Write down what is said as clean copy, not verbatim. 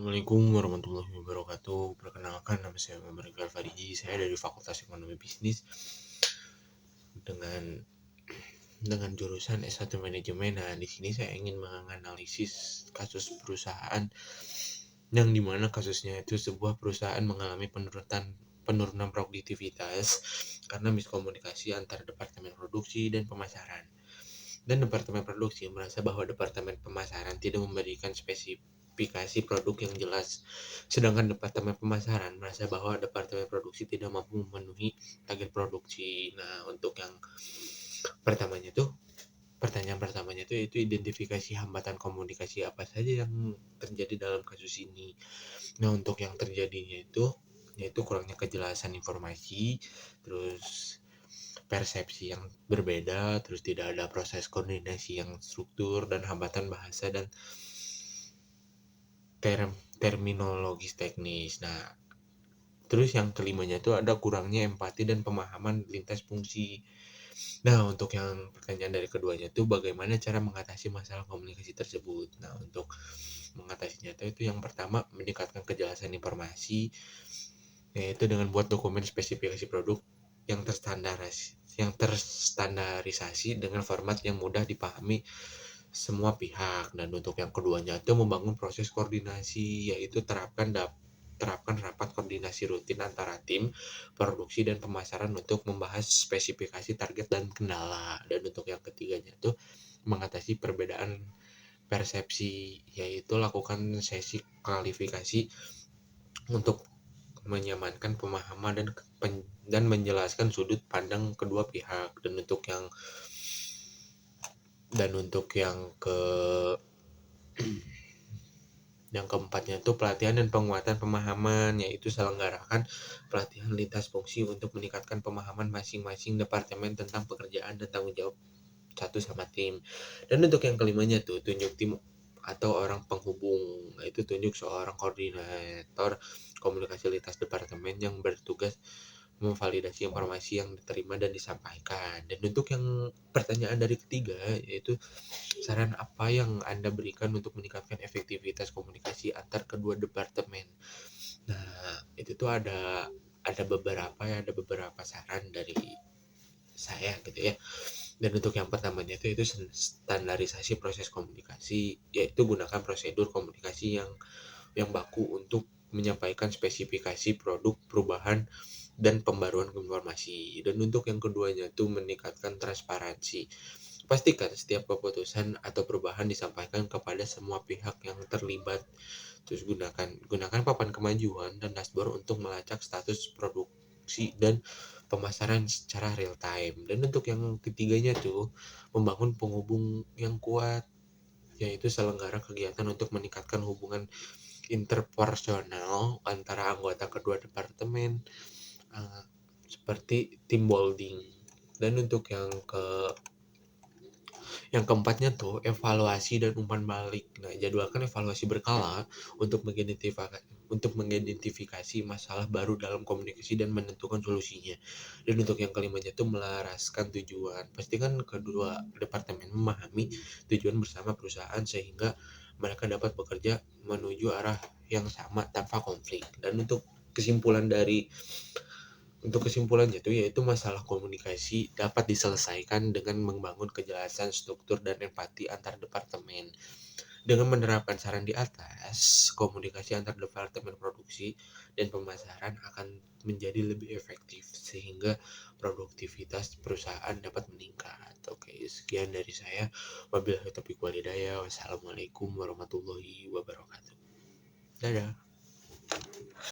Assalamualaikum warahmatullahi wabarakatuh. Perkenalkan, nama saya Muhammad Iqbal Fariji. Saya dari Fakultas Ekonomi Bisnis dengan jurusan S1 Manajemen. Nah, di sini saya ingin menganalisis kasus perusahaan yang dimana kasusnya itu sebuah perusahaan mengalami penurunan produktivitas karena miskomunikasi antara departemen produksi dan pemasaran. Dan departemen produksi merasa bahwa departemen pemasaran tidak memberikan spesifikasi produk yang jelas, sedangkan departemen pemasaran merasa bahwa departemen produksi tidak mampu memenuhi target produksi. Nah, untuk yang pertanyaan pertamanya itu yaitu identifikasi hambatan komunikasi apa saja yang terjadi dalam kasus ini. Nah, untuk yang terjadinya itu yaitu kurangnya kejelasan informasi, terus persepsi yang berbeda, terus tidak ada proses koordinasi yang struktur, dan hambatan bahasa dan terminologis teknis. Nah, terus yang kelimanya itu ada kurangnya empati dan pemahaman lintas fungsi. Nah, untuk yang pertanyaan dari keduanya itu bagaimana cara mengatasi masalah komunikasi tersebut. Nah, untuk mengatasinya itu yang pertama meningkatkan kejelasan informasi, yaitu dengan buat dokumen spesifikasi produk yang terstandarisasi dengan format yang mudah dipahami semua pihak. Dan untuk yang keduanya itu membangun proses koordinasi, yaitu terapkan rapat koordinasi rutin antara tim produksi dan pemasaran untuk membahas spesifikasi target dan kendala. Dan untuk yang ketiganya itu mengatasi perbedaan persepsi, yaitu lakukan sesi klarifikasi untuk menyamankan pemahaman dan menjelaskan sudut pandang kedua pihak. Dan untuk yang keempatnya itu pelatihan dan penguatan pemahaman, yaitu selenggarakan pelatihan lintas fungsi untuk meningkatkan pemahaman masing-masing departemen tentang pekerjaan dan tanggung jawab satu sama tim. Dan untuk yang kelimanya tuh tunjuk tim atau orang penghubung, yaitu tunjuk seorang koordinator komunikasi lintas departemen yang bertugas memvalidasi informasi yang diterima dan disampaikan. Dan untuk yang pertanyaan dari ketiga, yaitu saran apa yang Anda berikan untuk meningkatkan efektivitas komunikasi antar kedua departemen. Nah, itu tuh ada beberapa saran dari saya gitu ya. Dan untuk yang pertamanya itu standarisasi proses komunikasi, yaitu gunakan prosedur komunikasi yang baku untuk menyampaikan spesifikasi produk, perubahan, dan pembaruan informasi. Dan untuk yang keduanya itu meningkatkan transparansi. Pastikan setiap keputusan atau perubahan disampaikan kepada semua pihak yang terlibat. Terus gunakan papan kemajuan dan dashboard untuk melacak status produksi dan pemasaran secara real time. Dan untuk yang ketiganya tuh membangun penghubung yang kuat, yaitu selenggara kegiatan untuk meningkatkan hubungan interpersonal antara anggota kedua departemen, seperti team building. Dan untuk yang keempatnya tuh evaluasi dan umpan balik. Nah, jadwalkan evaluasi berkala untuk mengidentifikasi masalah baru dalam komunikasi dan menentukan solusinya. Dan untuk yang kelimanya tuh melaraskan tujuan. Pastikan kedua departemen memahami tujuan bersama perusahaan sehingga mereka dapat bekerja menuju arah yang sama tanpa konflik. Dan untuk kesimpulannya itu yaitu masalah komunikasi dapat diselesaikan dengan membangun kejelasan struktur dan empati antar departemen. Dengan menerapkan saran di atas, komunikasi antar departemen produksi dan pemasaran akan menjadi lebih efektif sehingga produktivitas perusahaan dapat meningkat. Oke, sekian dari saya. Wabillahi taufiq wal hidayah. Wassalamualaikum warahmatullahi wabarakatuh. Dadah.